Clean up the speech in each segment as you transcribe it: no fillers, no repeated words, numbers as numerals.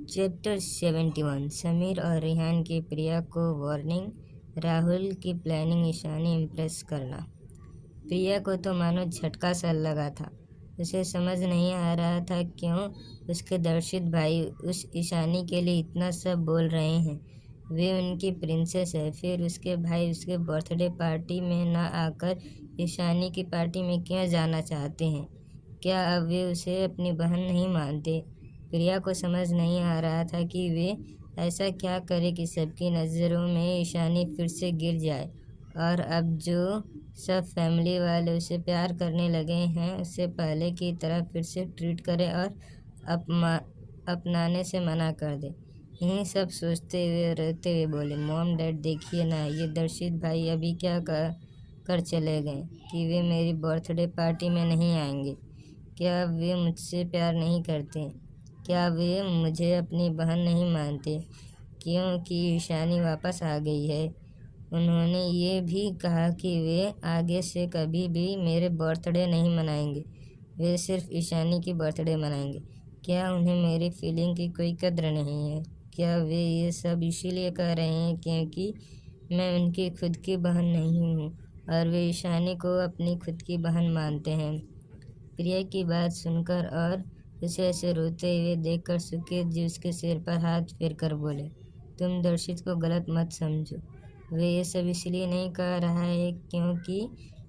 Chapter 71 Sameer और रिहान की प्रिया को वार्निंग। राहुल की प्लानिंग ईशानी इम्प्रेस करना। प्रिया को तो मानो झटका सा लगा था। उसे समझ नहीं आ रहा था क्यों उसके दर्शित भाई उस ईशानी के लिए इतना सब बोल रहे हैं। वे उनकी प्रिंसेस है, फिर उसके भाई उसके बर्थडे पार्टी में ना आकर ईशानी की पार्टी में क्यों जाना चाहते हैं? क्या अब वे उसे अपनी बहन नहीं मानते? प्रिया को समझ नहीं आ रहा था कि वे ऐसा क्या करे कि सबकी नज़रों में ईशानी फिर से गिर जाए और अब जो सब फैमिली वाले उसे प्यार करने लगे हैं उससे पहले की तरह फिर से ट्रीट करे और अपनाने से मना कर दे। यही सब सोचते हुए रोते हुए बोले, मॉम डैड देखिए ना, ये दर्शित भाई अभी क्या कर चले गए कि वे मेरी बर्थडे पार्टी में नहीं आएंगे। क्या वे मुझसे प्यार नहीं करते? क्या वे मुझे अपनी बहन नहीं मानते? क्योंकि ईशानी वापस आ गई है। उन्होंने ये भी कहा कि वे आगे से कभी भी मेरे बर्थडे नहीं मनाएंगे, वे सिर्फ ईशानी की बर्थडे मनाएंगे। क्या उन्हें मेरी फीलिंग की कोई कद्र नहीं है? क्या वे ये सब इसीलिए कह रहे हैं क्योंकि मैं उनकी खुद की बहन नहीं हूँ और वे ईशानी को अपनी खुद की बहन मानते हैं? प्रिया की बात सुनकर और उसे ऐसे रोते हुए देखकर सुकेत जी उसके सिर पर हाथ फेर कर बोले, तुम दर्शित को गलत मत समझो। वे ये सब इसलिए नहीं कह रहा है क्योंकि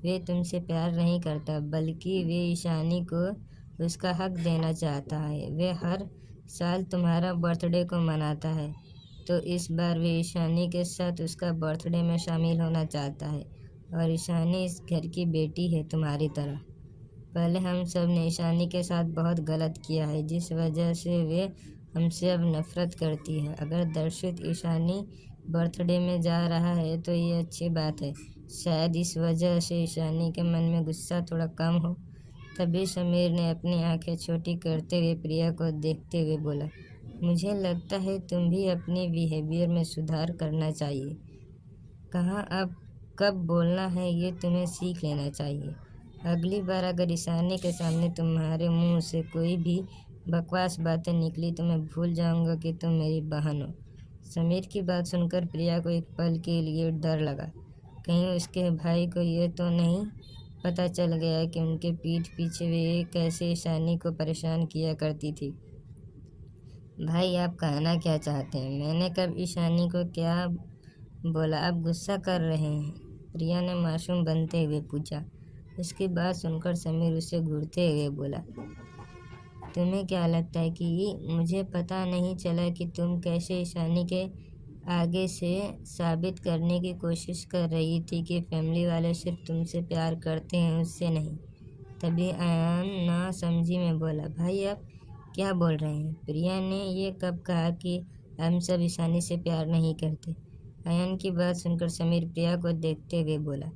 वे तुमसे प्यार नहीं करता, बल्कि वे ईशानी को उसका हक देना चाहता है। वे हर साल तुम्हारा बर्थडे को मनाता है, तो इस बार वे ईशानी के साथ उसका बर्थडे में शामिल होना चाहता है। और ईशानी इस घर की बेटी है तुम्हारी तरह। पहले हम सब ने ईशानी के साथ बहुत गलत किया है, जिस वजह से वे हमसे अब नफरत करती है। अगर दर्शित ईशानी बर्थडे में जा रहा है तो ये अच्छी बात है। शायद इस वजह से ईशानी के मन में गुस्सा थोड़ा कम हो। तभी समीर ने अपनी आंखें छोटी करते हुए प्रिया को देखते हुए बोला, मुझे लगता है तुम भी अपनी बिहेवियर में सुधार करना चाहिए। कहाँ अब कब बोलना है ये तुम्हें सीख लेना चाहिए। अगली बार अगर ईशानी के सामने तुम्हारे मुंह से कोई भी बकवास बातें निकली तो मैं भूल जाऊंगा कि तुम मेरी बहन हो। समीर की बात सुनकर प्रिया को एक पल के लिए डर लगा, कहीं उसके भाई को ये तो नहीं पता चल गया कि उनके पीठ पीछे वे कैसे ईशानी को परेशान किया करती थी। भाई आप कहना क्या चाहते हैं? मैंने कब ईशानी को क्या बोला? आप गुस्सा कर रहे हैं? प्रिया ने मासूम बनते हुए पूछा। उसकी बात सुनकर समीर उसे घूरते हुए बोला, तुम्हें क्या लगता है कि मुझे पता नहीं चला कि तुम कैसे ईशानी के आगे से साबित करने की कोशिश कर रही थी कि फैमिली वाले सिर्फ तुमसे प्यार करते हैं, उससे नहीं। तभी अयान ना समझी में बोला, भाई आप क्या बोल रहे हैं? प्रिया ने ये कब कहा कि हम सब ईशानी से प्यार नहीं करते? अयान की बात सुनकर समीर प्रिया को देखते हुए बोला,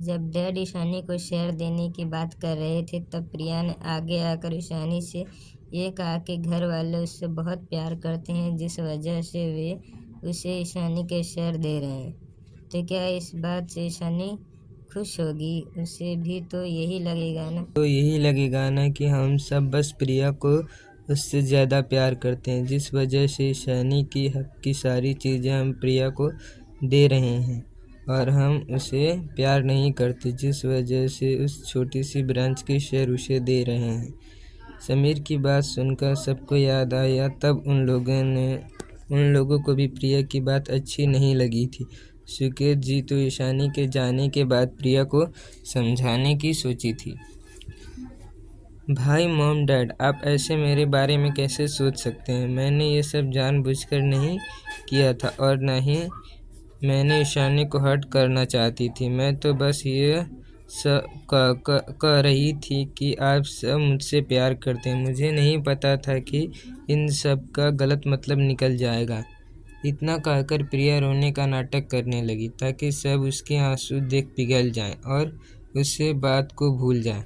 जब डैड ईशानी को शेयर देने की बात कर रहे थे तब प्रिया ने आगे आकर ईशानी से ये कहा कि घर वाले उससे बहुत प्यार करते हैं, जिस वजह से वे उसे ईशानी के शेयर दे रहे हैं। तो क्या इस बात से ईशानी खुश होगी? उसे भी तो यही लगेगा ना कि हम सब बस प्रिया को उससे ज़्यादा प्यार करते हैं, जिस वजह से ईशानी की हक की सारी चीज़ें हम प्रिया को दे रहे हैं और हम उसे प्यार नहीं करते, जिस वजह से उस छोटी सी ब्रांच की शेयर उसे दे रहे हैं। समीर की बात सुनकर सबको याद आया तब उन लोगों को भी प्रिया की बात अच्छी नहीं लगी थी। सुकेत जी तो ईशानी के जाने के बाद प्रिया को समझाने की सोची थी। भाई मॉम डैड, आप ऐसे मेरे बारे में कैसे सोच सकते हैं? मैंने ये सब जानबूझकर नहीं किया था और न ही मैंने ईशानी को हर्ट करना चाहती थी। मैं तो बस ये कह रही थी कि आप सब मुझसे प्यार करते हैं। मुझे नहीं पता था कि इन सब का गलत मतलब निकल जाएगा। इतना कहकर प्रिया रोने का नाटक करने लगी ताकि सब उसके आंसू देख पिघल जाएं और उससे बात को भूल जाएं।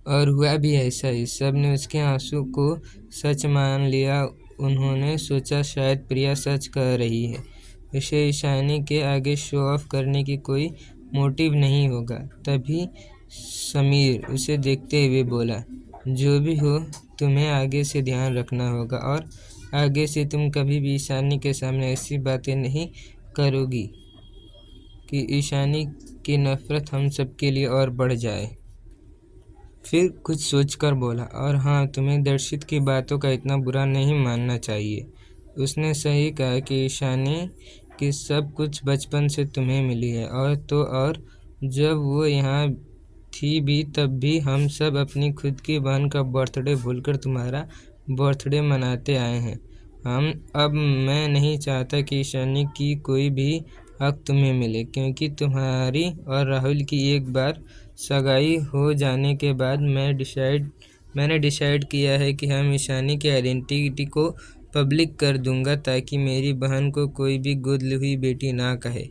और हुआ भी ऐसा ही। सब ने उसके आंसू को सच मान लिया। उन्होंने सोचा शायद प्रिया सच कह रही है, उसे ईशानी के आगे शो ऑफ करने की कोई मोटिव नहीं होगा। तभी समीर उसे देखते हुए बोला, जो भी हो, तुम्हें आगे से ध्यान रखना होगा और आगे से तुम कभी भी ईशानी के सामने ऐसी बातें नहीं करोगी कि ईशानी की नफरत हम सबके लिए और बढ़ जाए। फिर कुछ सोचकर बोला, और हाँ, तुम्हें दर्शित की बातों का इतना बुरा नहीं मानना चाहिए। उसने सही कहा कि ईशानी की सब कुछ बचपन से तुम्हें मिली है, और जब वो यहाँ थी भी तब भी हम सब अपनी खुद की बहन का बर्थडे भूलकर तुम्हारा बर्थडे मनाते आए हैं। अब मैं नहीं चाहता कि ईशानी की कोई भी हक तुम्हें मिले, क्योंकि तुम्हारी और राहुल की एक बार सगाई हो जाने के बाद मैंने डिसाइड किया है कि हम ईशानी की आइडेंटिटी को पब्लिक कर दूंगा, ताकि मेरी बहन को कोई भी गोद ली हुई बेटी ना कहे।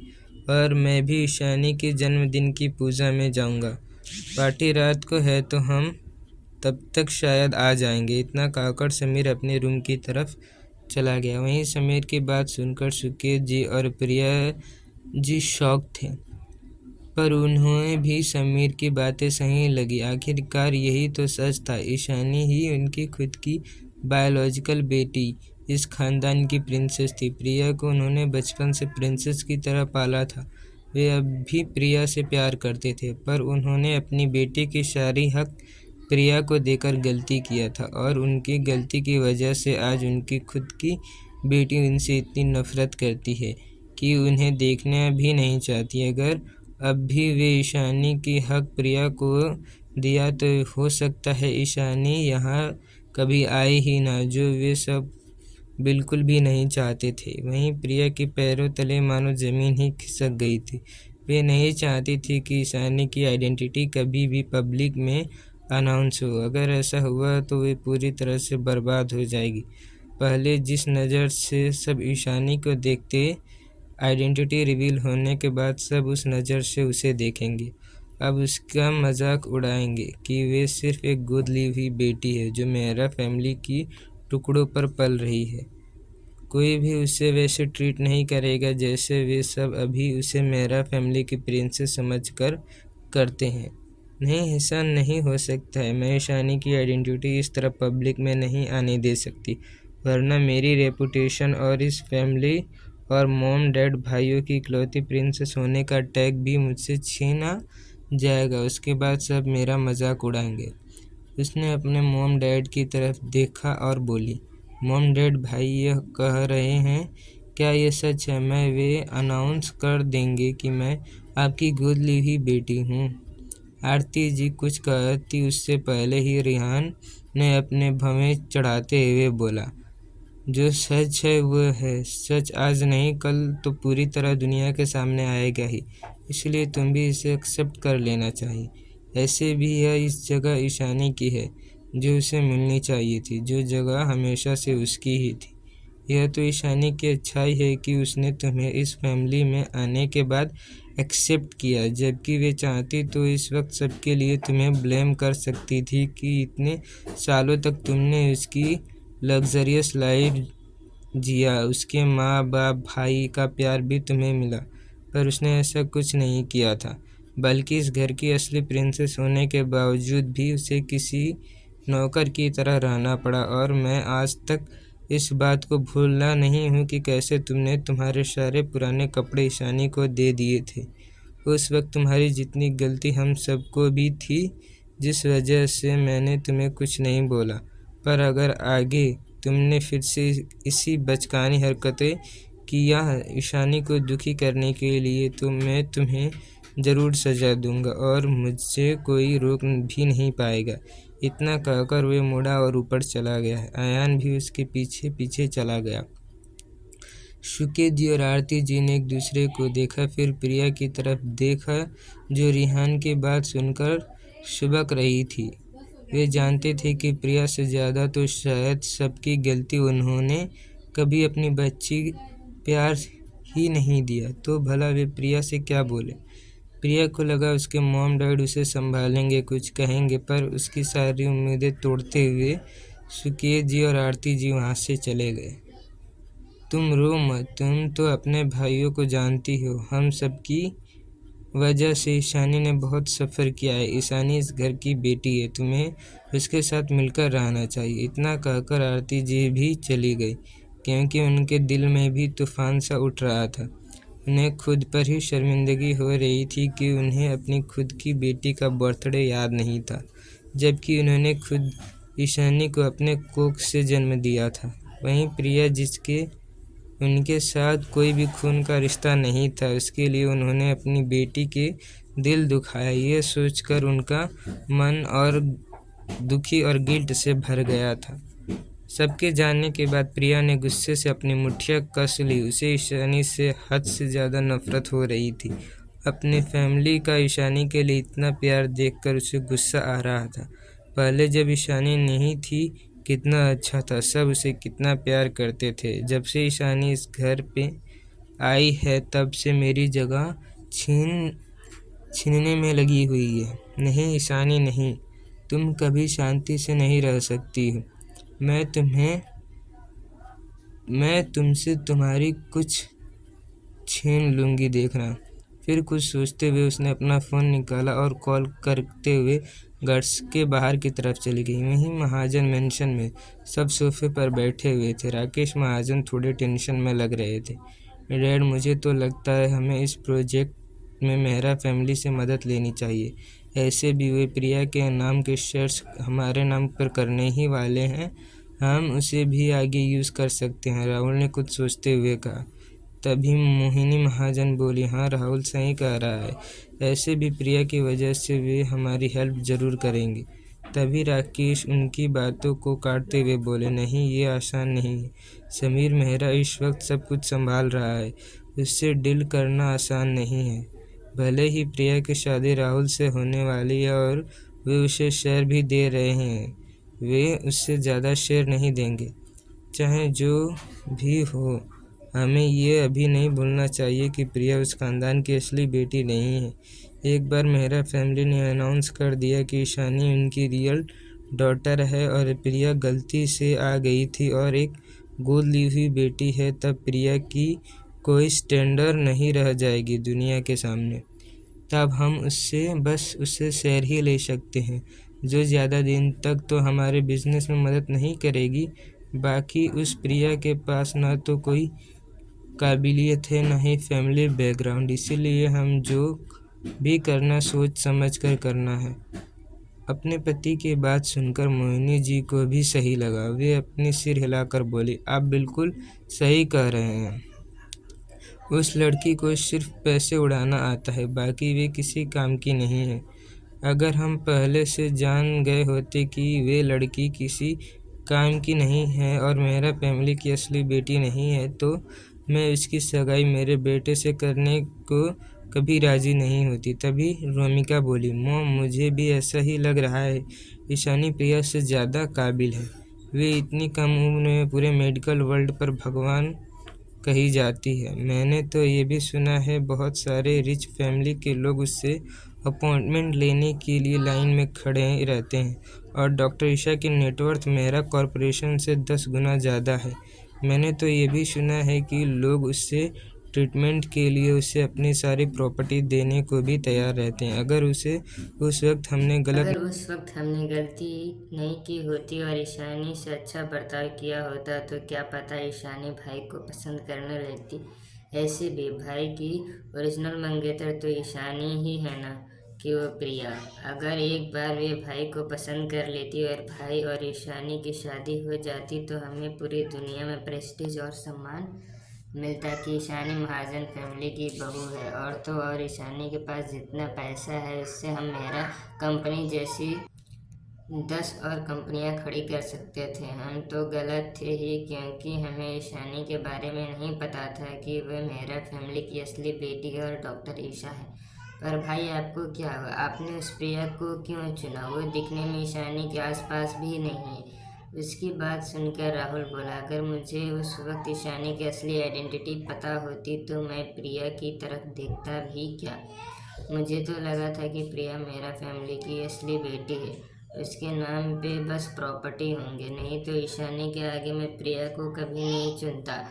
और मैं भी ईशानी के जन्मदिन की पूजा में जाऊंगा। पार्टी रात को है तो हम तब तक शायद आ जाएंगे। इतना कहकर समीर अपने रूम की तरफ चला गया। वहीं समीर की बात सुनकर सुकेत जी और प्रिया जी शॉक थे, पर उन्हें भी समीर की बातें सही लगी। आखिरकार यही तो सच था, ईशानी ही उनकी खुद की बायोलॉजिकल बेटी, इस खानदान की प्रिंसेस थी। प्रिया को उन्होंने बचपन से प्रिंसेस की तरह पाला था। वे अब भी प्रिया से प्यार करते थे, पर उन्होंने अपनी बेटी की सारी हक प्रिया को देकर गलती किया था, और उनकी गलती की वजह से आज उनकी खुद की बेटी उनसे इतनी नफरत करती है कि उन्हें देखना भी नहीं चाहती। अगर अब भी वे ईशानी की हक प्रिया को दिया तो हो सकता है ईशानी यहाँ कभी आए ही ना, जो वे सब बिल्कुल भी नहीं चाहते थे। वहीं प्रिया के पैरों तले मानो जमीन ही खिसक गई थी। वे नहीं चाहती थी कि ईशानी की आइडेंटिटी कभी भी पब्लिक में अनाउंस हो। अगर ऐसा हुआ तो वे पूरी तरह से बर्बाद हो जाएगी। पहले जिस नज़र से सब ईशानी को देखते, आइडेंटिटी रिवील होने के बाद सब उस नज़र से उसे देखेंगे। अब उसका मजाक उड़ाएंगे कि वे सिर्फ एक गोद ली हुई बेटी है जो मेरा फैमिली की टुकड़ों पर पल रही है। कोई भी उसे वैसे ट्रीट नहीं करेगा जैसे वे सब अभी उसे मेरा फैमिली की प्रिंसेस समझकर करते हैं। नहीं, ऐसा नहीं हो सकता है। मैं ईशानी की आइडेंटिटी इस तरह पब्लिक में नहीं आने दे सकती, वरना मेरी रेपुटेशन और इस फैमिली और मॉम डैड भाइयों की इकलौती प्रिंसेस होने का टैग भी मुझसे छीना जाएगा। उसके बाद सब मेरा मजाक उड़ाएंगे। उसने अपने मॉम डैड की तरफ देखा और बोली, मॉम डैड, भाई यह कह रहे हैं, क्या ये सच है? मैं वे अनाउंस कर देंगे कि मैं आपकी गोद ली हुई बेटी हूँ। आरती जी कुछ कहती उससे पहले ही रिहान ने अपने भवें चढ़ाते हुए बोला, जो सच है वो है। सच आज नहीं कल तो पूरी तरह दुनिया के सामने आएगा ही, इसलिए तुम भी इसे एक्सेप्ट कर लेना चाहिए। ऐसे भी यह इस जगह ईशानी की है जो उसे मिलनी चाहिए थी, जो जगह हमेशा से उसकी ही थी। यह तो ईशानी की अच्छाई है कि उसने तुम्हें इस फैमिली में आने के बाद एक्सेप्ट किया, जबकि वे चाहती तो इस वक्त सबके लिए तुम्हें ब्लेम कर सकती थी कि इतने सालों तक तुमने उसकी लग्जरियस लाइफ जिया, उसके माँ बाप भाई का प्यार भी तुम्हें मिला, पर उसने ऐसा कुछ नहीं किया था। बल्कि इस घर की असली प्रिंसेस होने के बावजूद भी उसे किसी नौकर की तरह रहना पड़ा। और मैं आज तक इस बात को भूलना नहीं हूँ कि कैसे तुमने तुम्हारे सारे पुराने कपड़े ईशानी को दे दिए थे। उस वक्त तुम्हारी जितनी गलती हम सबको भी थी, जिस वजह से मैंने तुम्हें कुछ नहीं बोला, पर अगर आगे तुमने फिर से इसी बचकानी हरकतें किया ईशानी को दुखी करने के लिए, तो मैं तुम्हें ज़रूर सज़ा दूंगा और मुझसे कोई रोक भी नहीं पाएगा। इतना कहकर वे मुड़ा और ऊपर चला गया। आयान भी उसके पीछे पीछे चला गया। सुकेत जी और आरती जी ने एक दूसरे को देखा, फिर प्रिया की तरफ देखा जो रिहान की बात सुनकर सुबक रही थी। वे जानते थे कि प्रिया से ज़्यादा तो शायद सबकी गलती उन्होंने कभी अपनी बच्ची प्यार ही नहीं दिया, तो भला वे प्रिया से क्या बोले। प्रिया को लगा उसके मॉम डैड उसे संभालेंगे, कुछ कहेंगे, पर उसकी सारी उम्मीदें तोड़ते हुए सुकेत जी और आरती जी वहाँ से चले गए। तुम रो मत, तुम तो अपने भाइयों को जानती हो, हम सबकी वजह से ईशानी ने बहुत सफ़र किया है। ईशानी इस घर की बेटी है, तुम्हें उसके साथ मिलकर रहना चाहिए। इतना कहकर आरती जी भी चली गई, क्योंकि उनके दिल में भी तूफान सा उठ रहा था। उन्हें खुद पर ही शर्मिंदगी हो रही थी कि उन्हें अपनी खुद की बेटी का बर्थडे याद नहीं था, जबकि उन्होंने खुद ईशानी को अपने कोख से जन्म दिया था। वहीं प्रिया, जिसके उनके साथ कोई भी खून का रिश्ता नहीं था, उसके लिए उन्होंने अपनी बेटी के दिल दुखाया। ये सोचकर उनका मन और दुखी और गिल्ट से भर गया था। सबके जानने के बाद प्रिया ने गुस्से से अपनी मुट्ठियाँ कस ली। उसे ईशानी से हद से ज़्यादा नफरत हो रही थी। अपनी फैमिली का ईशानी के लिए इतना प्यार देखकर उसे गुस्सा आ रहा था। पहले जब ईशानी नहीं थी कितना अच्छा था, सब उसे कितना प्यार करते थे। जब से ईशानी इस घर पे आई है तब से मेरी जगह छीनने में लगी हुई है। नहीं ईशानी नहीं, तुम कभी शांति से नहीं रह सकती हो। मैं तुमसे तुम्हारी कुछ छीन लूँगी, देखना। फिर कुछ सोचते हुए उसने अपना फ़ोन निकाला और कॉल करते हुए गर्ल्स के बाहर की तरफ चली गई। वहीं महाजन मेंशन में सब सोफे पर बैठे हुए थे। राकेश महाजन थोड़े टेंशन में लग रहे थे। डैड, मुझे तो लगता है हमें इस प्रोजेक्ट में मेहरा फैमिली से मदद लेनी चाहिए। ऐसे भी वे प्रिया के नाम के शेयर्स हमारे नाम पर करने ही वाले हैं, हम उसे भी आगे यूज़ कर सकते हैं, राहुल ने कुछ सोचते हुए कहा। तभी मोहिनी महाजन बोली, हाँ राहुल सही कह रहा है, ऐसे भी प्रिया की वजह से वे हमारी हेल्प ज़रूर करेंगे। तभी राकेश उनकी बातों को काटते हुए बोले, नहीं ये आसान नहीं है। समीर मेहरा इस वक्त सब कुछ संभाल रहा है, उससे डील करना आसान नहीं है। भले ही प्रिया की शादी राहुल से होने वाली है और वे उसे शेयर भी दे रहे हैं, वे उससे ज़्यादा शेयर नहीं देंगे। चाहे जो भी हो, हमें ये अभी नहीं भूलना चाहिए कि प्रिया उस खानदान की असली बेटी नहीं है। एक बार मेहरा फैमिली ने अनाउंस कर दिया कि ईशानी उनकी रियल डॉटर है और प्रिया गलती से आ गई थी और एक गोद ली हुई बेटी है, तब प्रिया की कोई स्टैंडर्ड नहीं रह जाएगी दुनिया के सामने। तब हम उससे शेयर ही ले सकते हैं, जो ज़्यादा दिन तक तो हमारे बिजनेस में मदद नहीं करेगी। बाकी उस प्रिया के पास ना तो कोई काबिलियत है, ना ही फैमिली बैकग्राउंड, इसीलिए हम जो भी करना सोच समझ कर करना है। अपने पति की बात सुनकर मोहिनी जी को भी सही लगा। वे अपनी सिर हिलाकर बोली, आप बिल्कुल सही कह रहे हैं। उस लड़की को सिर्फ पैसे उड़ाना आता है, बाकी वे किसी काम की नहीं है। अगर हम पहले से जान गए होते कि वे लड़की किसी काम की नहीं है और मेरा फैमिली की असली बेटी नहीं है, तो मैं उसकी सगाई मेरे बेटे से करने को कभी राज़ी नहीं होती। तभी रोमिका बोली, मॉम मुझे भी ऐसा ही लग रहा है, ईशानी प्रिया से ज़्यादा काबिल है। वे इतनी कम उम्र में पूरे मेडिकल वर्ल्ड पर भगवान कही जाती है। मैंने तो ये भी सुना है बहुत सारे रिच फैमिली के लोग उससे अपॉइंटमेंट लेने के लिए लाइन में खड़े रहते हैं, और डॉक्टर ईशा की नेटवर्थ मेरा कॉरपोरेशन से 10 गुना ज़्यादा है। मैंने तो ये भी सुना है कि लोग उससे ट्रीटमेंट के लिए उसे अपनी सारी प्रॉपर्टी देने को भी तैयार रहते हैं। अगर उस वक्त हमने गलती नहीं की होती और ईशानी से अच्छा बर्ताव किया होता तो क्या पता ईशानी भाई को पसंद करने लगती। ऐसे भी भाई की ओरिजिनल मंगेतर तो ईशानी ही है ना, कि वो प्रिया। अगर एक बार वे भाई को पसंद कर लेती और भाई और ईशानी की शादी हो जाती तो हमें पूरी दुनिया में प्रेस्टीज और सम्मान मिलता कि ईशानी महाजन फैमिली की बहू है। और तो और ईशानी के पास जितना पैसा है उससे हम मेरा कंपनी जैसी 10 और कंपनियां खड़ी कर सकते थे। हम तो गलत थे ही, क्योंकि हमें ईशानी के बारे में नहीं पता था कि वह मेरा फैमिली की असली बेटी और डॉक्टर ईशा है। पर भाई आपको क्या हुआ, आपने उस प्रिया को क्यों चुना? वो दिखने में ईशानी के आसपास भी नहीं है। उसकी बात सुनकर राहुल बोला, अगर मुझे उस वक्त ईशानी की असली आइडेंटिटी पता होती तो मैं प्रिया की तरफ देखता भी क्या। मुझे तो लगा था कि प्रिया मेरा फैमिली की असली बेटी है, उसके नाम पे बस प्रॉपर्टी होंगे, नहीं तो ईशानी के आगे मैं प्रिया को कभी नहीं चुनता।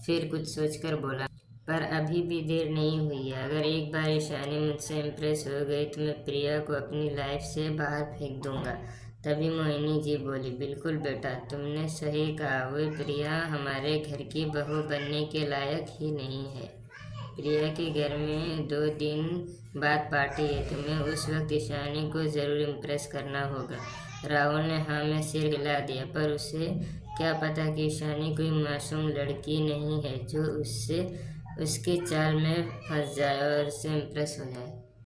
फिर कुछ सोचकर बोला, पर अभी भी देर नहीं हुई है। अगर एक बार ईशानी मुझसे इम्प्रेस हो गई तो मैं प्रिया को अपनी लाइफ से बाहर फेंक दूंगा। तभी मोहिनी जी बोली, बिल्कुल बेटा, तुमने सही कहा। वो प्रिया हमारे घर की बहू बनने के लायक ही नहीं है। प्रिया के घर में 2 दिन बाद पार्टी है। तुम्हें उस वक्त ईशानी को ज़रूर इम्प्रेस करना होगा। राहुल ने हाँ में सिर हिला दिया, पर उसे क्या पता कि ईशानी कोई मासूम लड़की नहीं है जो उसके चाल में फंस जाए और उससे इम्प्रेस हो जाए।